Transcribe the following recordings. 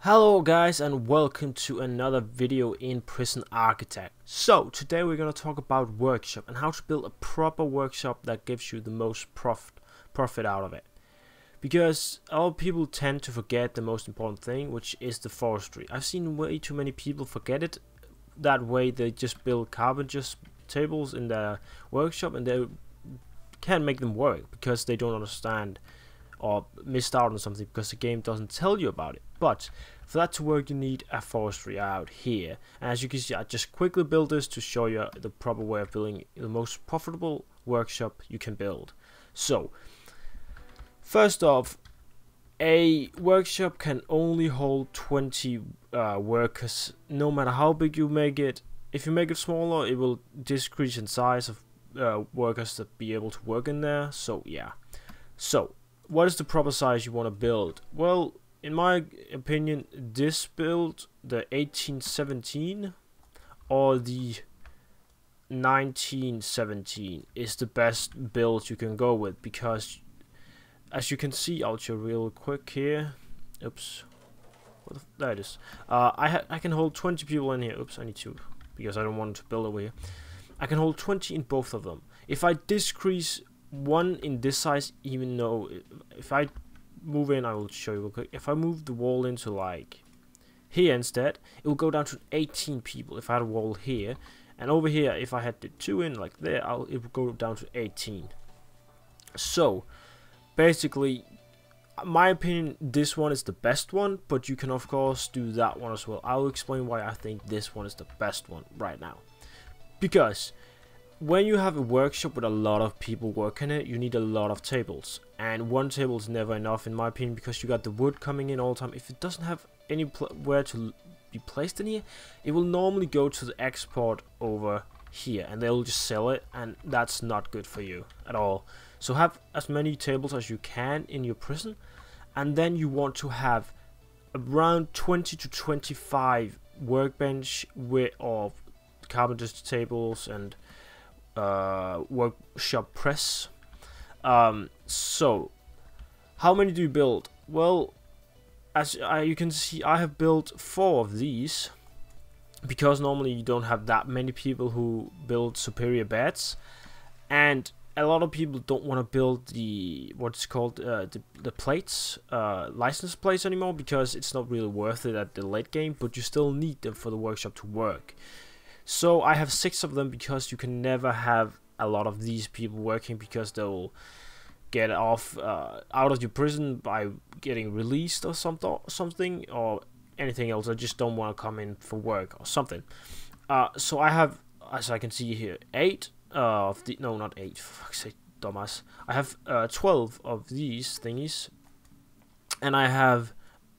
Hello guys, and welcome to another video in Prison Architect. So today we're going to talk about workshop and how to build a proper workshop that gives you the most profit out of it. Because a lot of people tend to forget the most important thing, which is the forestry. I've seen way too many people forget it. That way they just build carpenter's tables in their workshop and they can't make them work because they don't understand or missed out on something because the game doesn't tell you about it. But for that to work, you need a forestry out here. And as you can see, I just quickly built this to show you the proper way of building the most profitable workshop you can build. So first off, a workshop can only hold 20 workers, no matter how big you make it. If you make it smaller, it will decrease in size of workers that be able to work in there. So yeah. So what is the proper size you want to build? Well, in my opinion, this build, the 1817 or the 1917, is the best build you can go with, because as you can see, I'll show real quick here. Oops, there it is. I can hold 20 people in here. Oops, I need to, because I don't want to build over here. I can hold 20 in both of them. If I decrease one in this size, even though if I move in, I will show you real quick. If I move the wall into like here instead, it will go down to 18 people. If I had a wall here, and over here, if I had the 2 in like there, it would go down to 18. So basically, my opinion, this one is the best one, but you can of course do that one as well. I'll explain why I think this one is the best one right now. Because when you have a workshop with a lot of people working it, you need a lot of tables, and one table is never enough in my opinion, because you got the wood coming in all the time. If it doesn't have anywhere to be placed in here, it will normally go to the export over here and they'll just sell it, and that's not good for you at all. So have as many tables as you can in your prison, and then you want to have around 20 to 25 workbench of carpenter's tables and workshop press. So how many do you build? Well, as you can see, I have built 4 of these, because normally you don't have that many people who build superior beds, and a lot of people don't want to build the what's called the plates, license plates anymore, because it's not really worth it at the late game, but you still need them for the workshop to work. So I have 6 of them, because you can never have a lot of these people working, because they will get off out of your prison by getting released or something or anything else. I just don't want to come in for work or something. So I have, as I can see here, 8 of the, no, not 8, for fuck's sake, dumbass. I have 12 of these thingies, and I have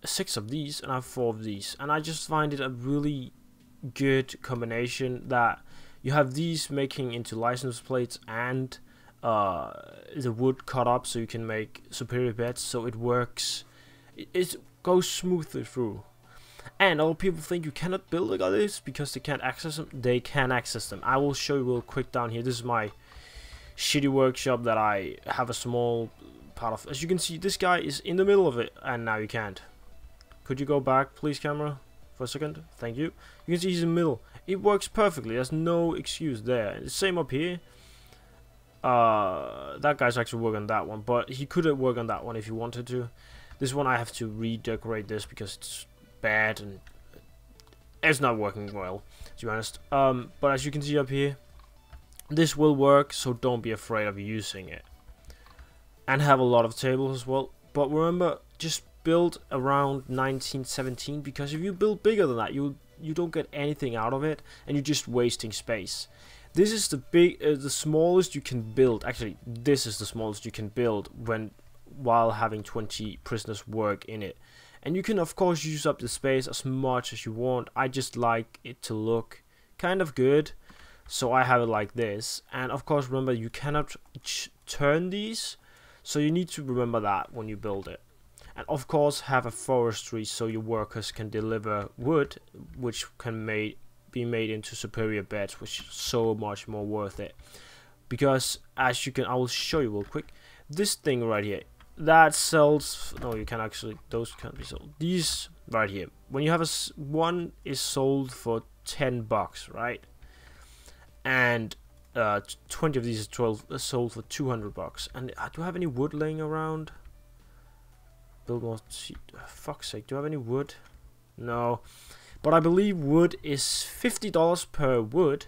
6 of these, and I have 4 of these, and I just find it a really good combination that you have these making into license plates and the wood cut up so you can make superior beds, so it works, it goes smoothly through. And all people think you cannot build like this because they can't access them. They can access them. I will show you real quick down here. This is my shitty workshop that I have a small part of. As you can see, this guy is in the middle of it, and now you can't. Could you go back, please, camera, for a second? Thank you. You can see he's in the middle. It works perfectly. There's no excuse there. Same up here. That guy's actually working on that one, but he could have worked on that one if he wanted to. This one I have to redecorate this because it's bad and it's not working well, to be honest. But as you can see up here, this will work, so don't be afraid of using it. And have a lot of tables as well. But remember, just build around 1917, because if you build bigger than that, you don't get anything out of it, and you're just wasting space. This is the smallest you can build. Actually, this is the smallest you can build while having 20 prisoners work in it. And you can of course use up the space as much as you want. I just like it to look kind of good, so I have it like this. And of course, remember, you cannot turn these, so you need to remember that when you build it. And of course, have a forestry so your workers can deliver wood, which can be made into superior beds, which is so much more worth it. Because as you can, I will show you real quick, this thing right here, that sells. No, you can actually. Those can't be sold. These right here. When you have one is sold for $10, right? And 20 of these is sold for $200. And do I have any wood laying around? Build more. Fuck's sake! Do I have any wood? No. But I believe wood is $50 per wood.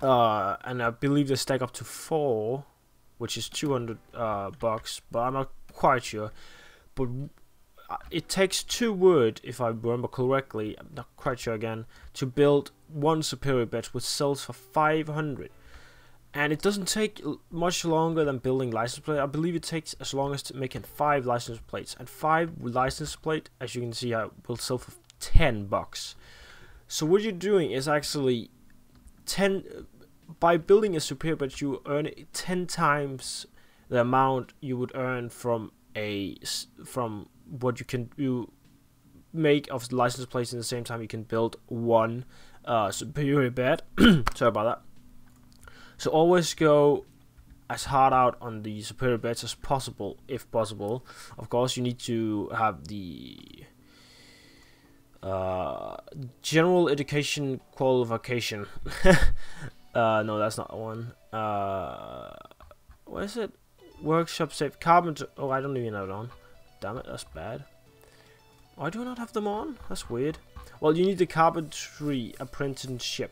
And I believe they stack up to 4, which is $200 bucks, but I'm not quite sure. But it takes 2 wood, if I remember correctly, I'm not quite sure again, to build one superior bench, which sells for 500. And it doesn't take much longer than building license plate. I believe it takes as long as making 5 license plates, and 5 license plate, as you can see, will sell for $10. So what you're doing is actually by building a superior bench, you earn 10 times the amount you would earn from what you make of license plates. In the same time, you can build one superior bed. Sorry about that. So always go as hard out on the superior beds as possible, if possible. Of course, you need to have the general education qualification. No, that's not one. What is it? Workshop safe. Carpenter. Oh, I don't even have it on. Damn it, that's bad. Oh, I do not have them on? That's weird. Well, you need the Carpentry Apprenticeship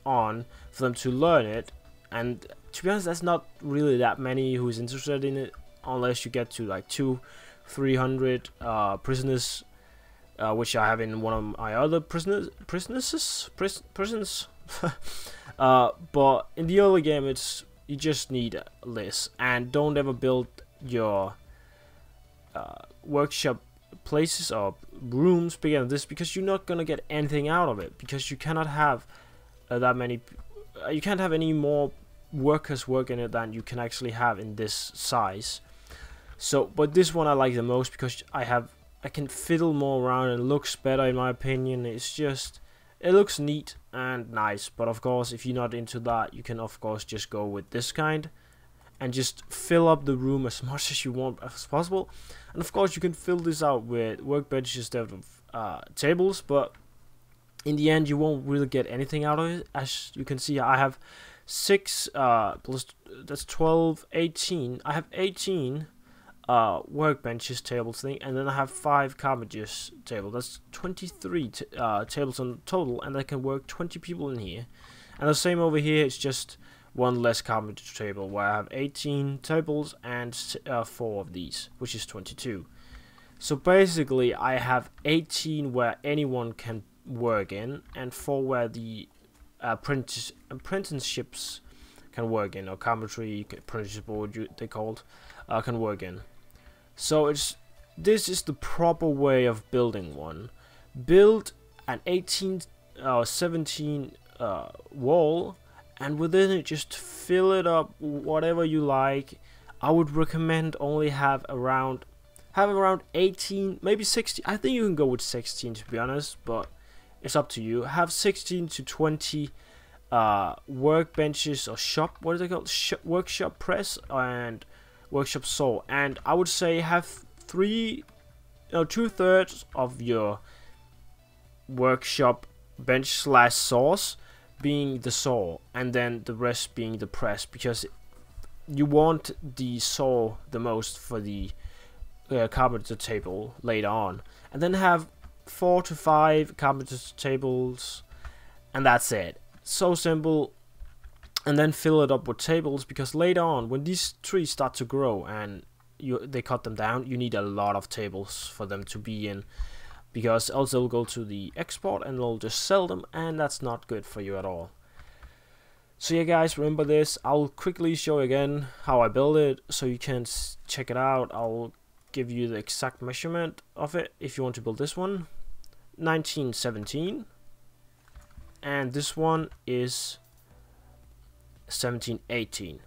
on for them to learn it. And to be honest, that's not really that many who's interested in it, unless you get to like 200-300 prisoners, which I have in one of my other prisons. But in the early game, you just need this, and don't ever build your workshop places or rooms bigger than this, because you're not gonna get anything out of it, because you cannot have that many. You can't have any more workers work in it than you can actually have in this size. So, but this one I like the most because I can fiddle more around and it looks better in my opinion. It's just, it looks neat and nice. But of course, if you're not into that, you can of course just go with this kind and just fill up the room as much as you want as possible. And of course, you can fill this out with workbenches instead of tables, but in the end, you won't really get anything out of it. As you can see, I have 6 plus, that's 12, 18. I have 18 workbenches tables thing, and then I have 5 carpenters table. That's 23 tables on total, and I can work 20 people in here. And the same over here, it's just one less carpenter table, where I have 18 tables and 4 of these, which is 22. So basically, I have 18 where anyone can work in, and 4 where the apprenticeships can work in, or carpentry apprenticeship board they called can work in. So this is the proper way of building one. Build an 18 or 17 wall, and within it just fill it up whatever you like. I would recommend only have around 18, maybe 16. I think you can go with 16 to be honest, but it's up to you. Have 16 to 20 workbenches or what is it called? Workshop press and workshop saw. And I would say have 2/3 of your workshop bench / saws being the saw, and then the rest being the press, because you want the saw the most for the carpenter table later on. And then have 4 to 5 carpenter tables, and that's it. So simple. And then fill it up with tables, because later on when these trees start to grow and they cut them down, you need a lot of tables for them to be in, because else they'll go to the export and they'll just sell them, and that's not good for you at all. So yeah guys, remember this. I'll quickly show you again how I build it so you can check it out. I'll give you the exact measurement of it if you want to build this one. 1917, and this one is 1718.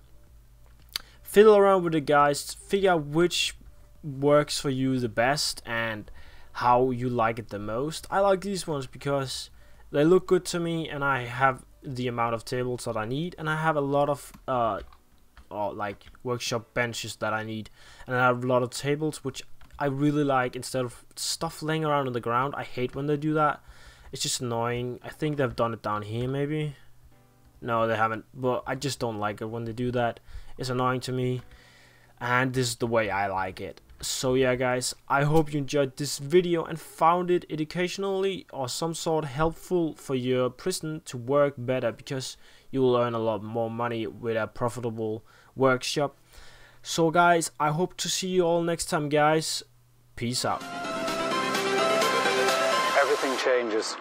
Fiddle around with it guys, figure out which works for you the best and how you like it the most. I like these ones because they look good to me, and I have the amount of tables that I need, and I have a lot of or like workshop benches that I need, and I have a lot of tables which I really like instead of stuff laying around on the ground. I hate when they do that. It's just annoying. I think they've done it down here maybe. No, they haven't, but I just don't like it when they do that. It's annoying to me, and this is the way I like it. So yeah guys, I hope you enjoyed this video and found it educationally or some sort helpful for your prison to work better, because you will earn a lot more money with a profitable workshop. So guys, I hope to see you all next time guys. Peace out. Everything changes.